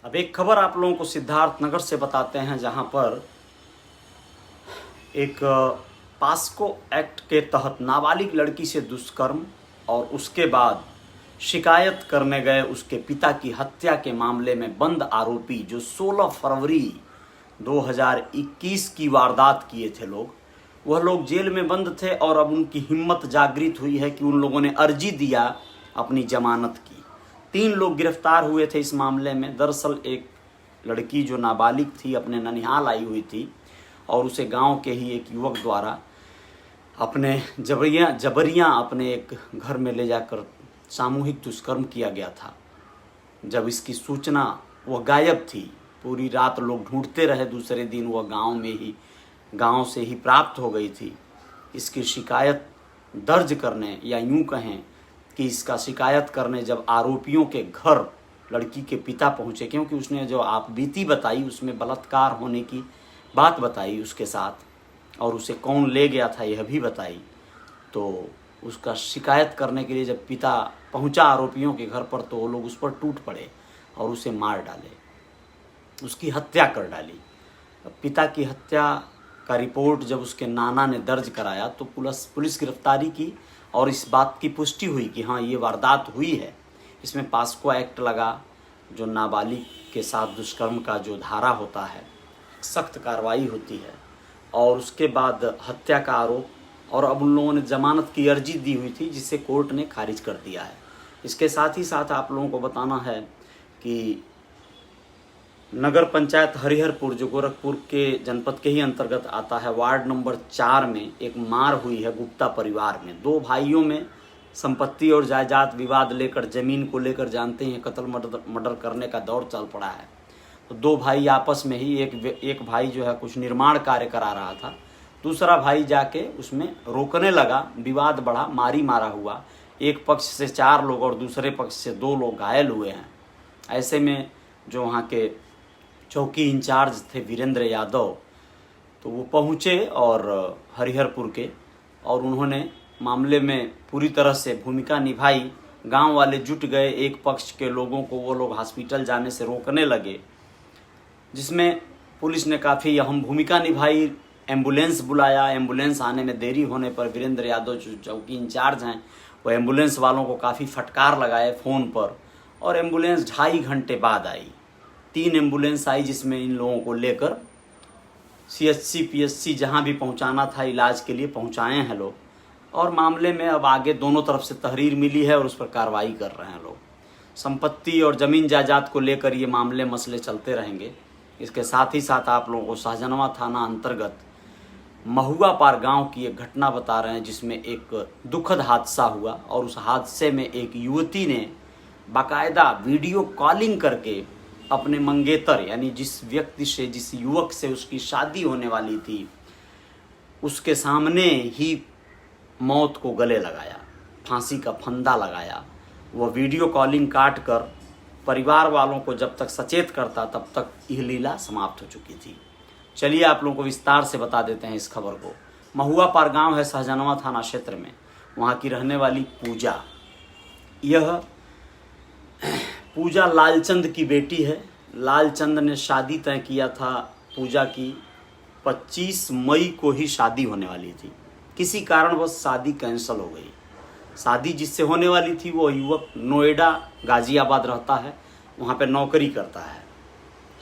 अब एक खबर आप लोगों को सिद्धार्थनगर से बताते हैं, जहां पर एक पास्को एक्ट के तहत नाबालिग लड़की से दुष्कर्म और उसके बाद शिकायत करने गए उसके पिता की हत्या के मामले में बंद आरोपी जो 16 फरवरी 2021 की वारदात किए थे लोग, वह लोग जेल में बंद थे और अब उनकी हिम्मत जागृत हुई है कि उन लोगों ने अर्जी दिया अपनी जमानत की। 3 लोग गिरफ्तार हुए थे इस मामले में। दरअसल एक लड़की जो नाबालिग थी अपने ननिहाल आई हुई थी और उसे गांव के ही एक युवक द्वारा अपने जबरियां अपने एक घर में ले जाकर सामूहिक दुष्कर्म किया गया था। जब इसकी सूचना वह गायब थी, पूरी रात लोग ढूंढते रहे, दूसरे दिन वह गांव से ही प्राप्त हो गई थी। इसकी शिकायत दर्ज करने या यूं कहें कि इसका शिकायत करने जब आरोपियों के घर लड़की के पिता पहुंचे, क्योंकि उसने जो आप बीती बताई उसमें बलात्कार होने की बात बताई उसके साथ, और उसे कौन ले गया था यह भी बताई, तो उसका शिकायत करने के लिए जब पिता पहुंचा आरोपियों के घर पर तो वो लोग उस पर टूट पड़े और उसे मार डाले, उसकी हत्या कर डाली। पिता की हत्या का रिपोर्ट जब उसके नाना ने दर्ज कराया तो पुलिस गिरफ्तारी की और इस बात की पुष्टि हुई कि हाँ ये वारदात हुई है। इसमें पास्को एक्ट लगा, जो नाबालिग के साथ दुष्कर्म का जो धारा होता है, सख्त कार्रवाई होती है, और उसके बाद हत्या का आरोप, और अब उन लोगों ने जमानत की अर्जी दी हुई थी जिसे कोर्ट ने खारिज कर दिया है। इसके साथ ही साथ आप लोगों को बताना है कि नगर पंचायत हरिहरपुर, जो गोरखपुर के जनपद के ही अंतर्गत आता है, वार्ड नंबर 4 में एक मार हुई है गुप्ता परिवार में। 2 भाइयों में संपत्ति और जायदाद विवाद लेकर, जमीन को लेकर जानते हैं कत्ल मर्डर करने का दौर चल पड़ा है। तो 2 भाई आपस में ही, एक भाई जो है कुछ निर्माण कार्य करा रहा था, दूसरा भाई जाके उसमें रोकने लगा, विवाद बढ़ा, मारा हुआ। एक पक्ष से 4 लोग और दूसरे पक्ष से 2 लोग घायल हुए हैं। ऐसे में जो वहाँ के चौकी इंचार्ज थे वीरेंद्र यादव, तो वो पहुँचे और हरिहरपुर के, और उन्होंने मामले में पूरी तरह से भूमिका निभाई। गांव वाले जुट गए, एक पक्ष के लोगों को वो लोग हॉस्पिटल जाने से रोकने लगे, जिसमें पुलिस ने काफ़ी अहम भूमिका निभाई। एम्बुलेंस बुलाया, एम्बुलेंस आने में देरी होने पर वीरेंद्र यादव जो चौकी इंचार्ज हैं, वो एम्बुलेंस वालों को काफ़ी फटकार लगाए फ़ोन पर, और एम्बुलेंस 2.5 घंटे बाद आई। 3 एम्बुलेंस आई जिसमें इन लोगों को लेकर CHC PHC जहाँ भी पहुँचाना था इलाज के लिए पहुँचाए हैं लोग, और मामले में अब आगे दोनों तरफ से तहरीर मिली है और उस पर कार्रवाई कर रहे हैं लोग। संपत्ति और ज़मीन जायदाद को लेकर ये मसले चलते रहेंगे। इसके साथ ही साथ आप लोगों को शाहजनवा थाना अंतर्गत महुआ पार गांव की एक घटना बता रहे हैं, जिसमें एक दुखद हादसा हुआ, और उस हादसे में एक युवती ने बाकायदा वीडियो कॉलिंग करके अपने मंगेतर, यानी जिस व्यक्ति से, जिस युवक से उसकी शादी होने वाली थी, उसके सामने ही मौत को गले लगाया, फांसी का फंदा लगाया। वह वीडियो कॉलिंग काट कर परिवार वालों को जब तक सचेत करता तब तक यह लीला समाप्त हो चुकी थी। चलिए आप लोगों को विस्तार से बता देते हैं इस खबर को। महुआ पार गांव है शाहजनवा थाना क्षेत्र में, वहाँ की रहने वाली पूजा, यह पूजा लालचंद की बेटी है। लालचंद ने शादी तय किया था पूजा की, 25 मई को ही शादी होने वाली थी। किसी कारणवश शादी कैंसिल हो गई। शादी जिससे होने वाली थी वो युवक नोएडा गाजियाबाद रहता है, वहाँ पे नौकरी करता है।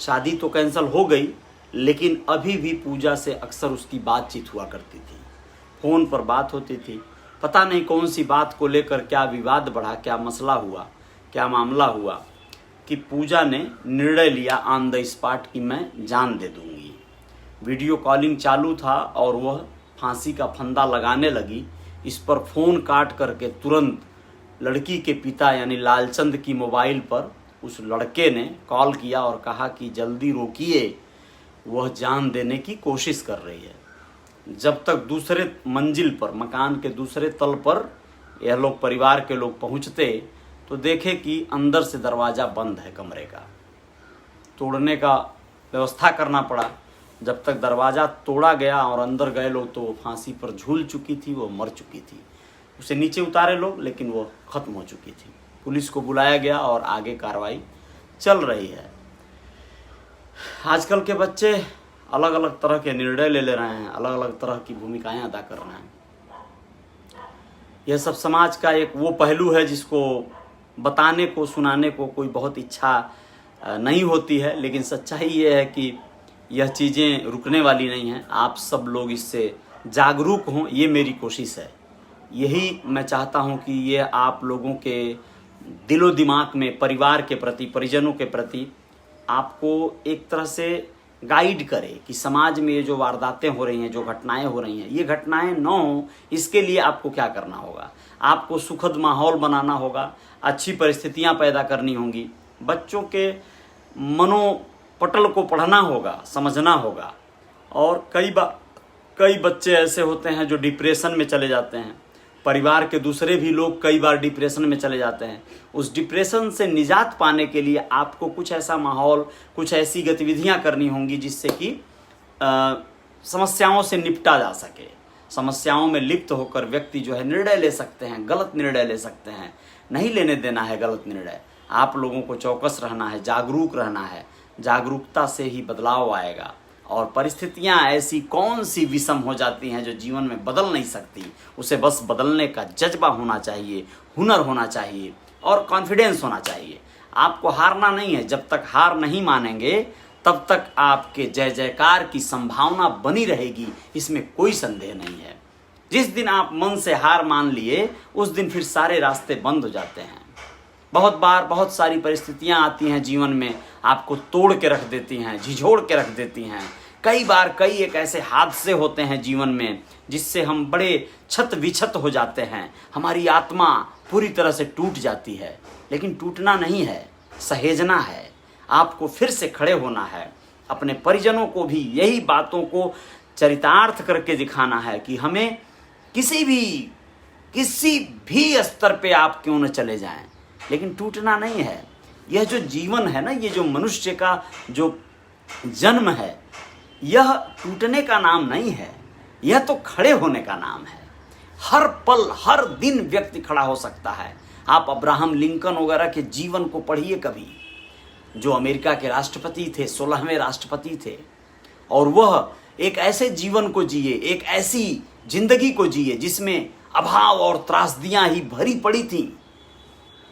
शादी तो कैंसिल हो गई, लेकिन अभी भी पूजा से अक्सर उसकी बातचीत हुआ करती थी, फ़ोन पर बात होती थी। पता नहीं कौन सी बात को लेकर क्या विवाद बढ़ा, क्या मसला हुआ, क्या मामला हुआ कि पूजा ने निर्णय लिया ऑन द स्पॉट कि मैं जान दे दूंगी। वीडियो कॉलिंग चालू था और वह फांसी का फंदा लगाने लगी। इस पर फ़ोन काट करके तुरंत लड़की के पिता यानी लालचंद की मोबाइल पर उस लड़के ने कॉल किया और कहा कि जल्दी रोकिए, वह जान देने की कोशिश कर रही है। जब तक दूसरे मंजिल पर, मकान के दूसरे तल पर यह लोग, परिवार के लोग पहुंचते तो देखे कि अंदर से दरवाज़ा बंद है कमरे का। तोड़ने का व्यवस्था करना पड़ा। जब तक दरवाज़ा तोड़ा गया और अंदर गए लोग तो वो फांसी पर झूल चुकी थी, वो मर चुकी थी। उसे नीचे उतारे लोग, लेकिन वो ख़त्म हो चुकी थी। पुलिस को बुलाया गया और आगे कार्रवाई चल रही है। आजकल के बच्चे अलग अलग तरह के निर्णय ले रहे हैं, अलग अलग तरह की भूमिकाएं अदा कर रहे हैं। यह सब समाज का एक वो पहलू है जिसको बताने को, सुनाने को कोई बहुत इच्छा नहीं होती है, लेकिन सच्चाई ये है कि यह चीज़ें रुकने वाली नहीं हैं। आप सब लोग इससे जागरूक हों, ये मेरी कोशिश है। यही मैं चाहता हूं कि ये आप लोगों के दिलो दिमाग में परिवार के प्रति, परिजनों के प्रति आपको एक तरह से गाइड करे कि समाज में ये जो वारदातें हो रही हैं, जो घटनाएं हो रही हैं, ये घटनाएं न हो, इसके लिए आपको क्या करना होगा। आपको सुखद माहौल बनाना होगा, अच्छी परिस्थितियां पैदा करनी होंगी, बच्चों के मनोपटल को पढ़ना होगा, समझना होगा। और कई बच्चे ऐसे होते हैं जो डिप्रेशन में चले जाते हैं, परिवार के दूसरे भी लोग कई बार डिप्रेशन में चले जाते हैं। उस डिप्रेशन से निजात पाने के लिए आपको कुछ ऐसा माहौल, कुछ ऐसी गतिविधियां करनी होंगी जिससे कि समस्याओं से निपटा जा सके। समस्याओं में लिप्त होकर व्यक्ति जो है निर्णय ले सकते हैं, गलत निर्णय ले सकते हैं। नहीं लेने देना है गलत निर्णय। आप लोगों को चौकस रहना है, जागरूक रहना है। जागरूकता से ही बदलाव आएगा। और परिस्थितियां ऐसी कौन सी विषम हो जाती हैं जो जीवन में बदल नहीं सकती, उसे बस बदलने का जज्बा होना चाहिए, हुनर होना चाहिए और कॉन्फिडेंस होना चाहिए। आपको हारना नहीं है। जब तक हार नहीं मानेंगे तब तक आपके जय जयकार की संभावना बनी रहेगी, इसमें कोई संदेह नहीं है। जिस दिन आप मन से हार मान लिए उस दिन फिर सारे रास्ते बंद हो जाते हैं। बहुत बार बहुत सारी परिस्थितियां आती हैं जीवन में, आपको तोड़ के रख देती हैं, झिझोड़ के रख देती हैं। कई बार कई एक ऐसे हादसे होते हैं जीवन में जिससे हम बड़े छत विछत हो जाते हैं, हमारी आत्मा पूरी तरह से टूट जाती है। लेकिन टूटना नहीं है, सहेजना है। आपको फिर से खड़े होना है। अपने परिजनों को भी यही बातों को चरितार्थ करके दिखाना है कि हमें किसी भी स्तर पे आप क्यों न चले जाएं, लेकिन टूटना नहीं है। यह जो जीवन है ना, ये जो मनुष्य का जो जन्म है, यह टूटने का नाम नहीं है, यह तो खड़े होने का नाम है। हर पल हर दिन व्यक्ति खड़ा हो सकता है। आप अब्राहम लिंकन वगैरह के जीवन को पढ़िए कभी, जो अमेरिका के राष्ट्रपति थे, 16वें राष्ट्रपति थे, और वह एक ऐसे जीवन को जिए, एक ऐसी जिंदगी को जिए जिसमें अभाव और त्रासदियां ही भरी पड़ी थी।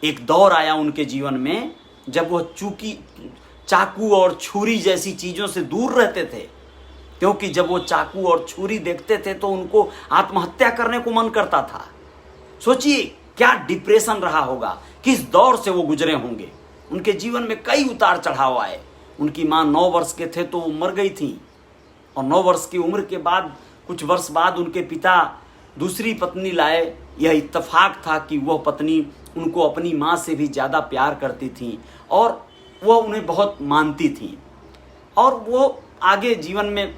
एक दौर आया उनके जीवन में जब वह चाकू और छुरी जैसी चीजों से दूर रहते थे, क्योंकि जब वो चाकू और छुरी देखते थे तो उनको आत्महत्या करने को मन करता था। सोचिए क्या डिप्रेशन रहा होगा, किस दौर से वो गुजरे होंगे। उनके जीवन में कई उतार चढ़ाव आए। उनकी माँ 9 वर्ष के थे तो वो मर गई थी, और 9 वर्ष की उम्र के बाद कुछ वर्ष बाद उनके पिता दूसरी पत्नी लाए। यह इत्तेफाक था कि वह पत्नी उनको अपनी माँ से भी ज़्यादा प्यार करती थी और वह उन्हें बहुत मानती थी, और वो आगे जीवन में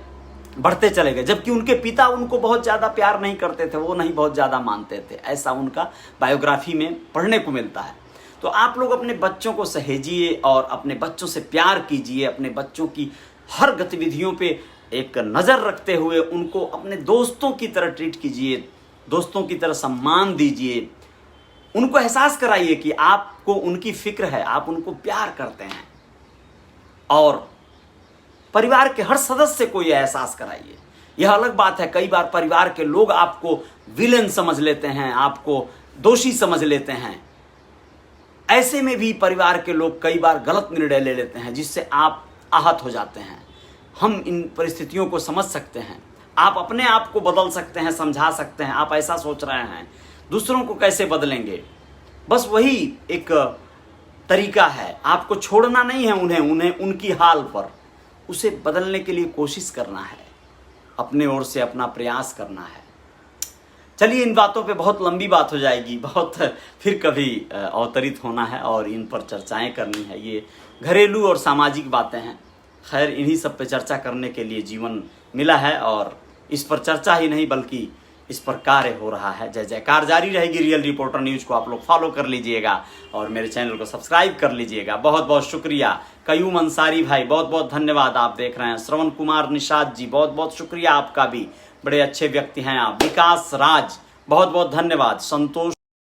बढ़ते चले गए। जबकि उनके पिता उनको बहुत ज़्यादा प्यार नहीं करते थे, वो नहीं बहुत ज़्यादा मानते थे। ऐसा उनका बायोग्राफी में पढ़ने को मिलता है। तो आप लोग अपने बच्चों को सहेजिए और अपने बच्चों से प्यार कीजिए। अपने बच्चों की हर गतिविधियों पे एक नज़र रखते हुए उनको अपने दोस्तों की तरह ट्रीट कीजिए, दोस्तों की तरह सम्मान दीजिए। उनको एहसास कराइए कि आपको उनकी फिक्र है, आप उनको प्यार करते हैं। और परिवार के हर सदस्य को यह एहसास कराइए। यह अलग बात है, कई बार परिवार के लोग आपको विलेन समझ लेते हैं, आपको दोषी समझ लेते हैं। ऐसे में भी परिवार के लोग कई बार गलत निर्णय ले लेते हैं जिससे आप आहत हो जाते हैं। हम इन परिस्थितियों को समझ सकते हैं। आप अपने आप को बदल सकते हैं, समझा सकते हैं। आप ऐसा सोच रहे हैं, दूसरों को कैसे बदलेंगे? बस वही एक तरीका है। आपको छोड़ना नहीं है उन्हें उनकी हाल पर, उसे बदलने के लिए कोशिश करना है, अपने ओर से अपना प्रयास करना है। चलिए, इन बातों पे बहुत लंबी बात हो जाएगी, बहुत फिर कभी अवतरित होना है और इन पर चर्चाएं करनी है। ये घरेलू और सामाजिक बातें हैं। खैर, इन्हीं सब पे चर्चा करने के लिए जीवन मिला है और इस पर चर्चा ही नहीं बल्कि इस पर कार्य हो रहा है। जय जयकार जारी रहेगी। रियल रिपोर्टर न्यूज़ को आप लोग फॉलो कर लीजिएगा और मेरे चैनल को सब्सक्राइब कर लीजिएगा। बहुत बहुत शुक्रिया। कयूम अंसारी भाई, बहुत बहुत धन्यवाद। आप देख रहे हैं श्रवण कुमार निषाद जी, बहुत बहुत शुक्रिया आपका भी, बड़े अच्छे व्यक्ति हैं आप। विकास राज, बहुत बहुत धन्यवाद। संतोष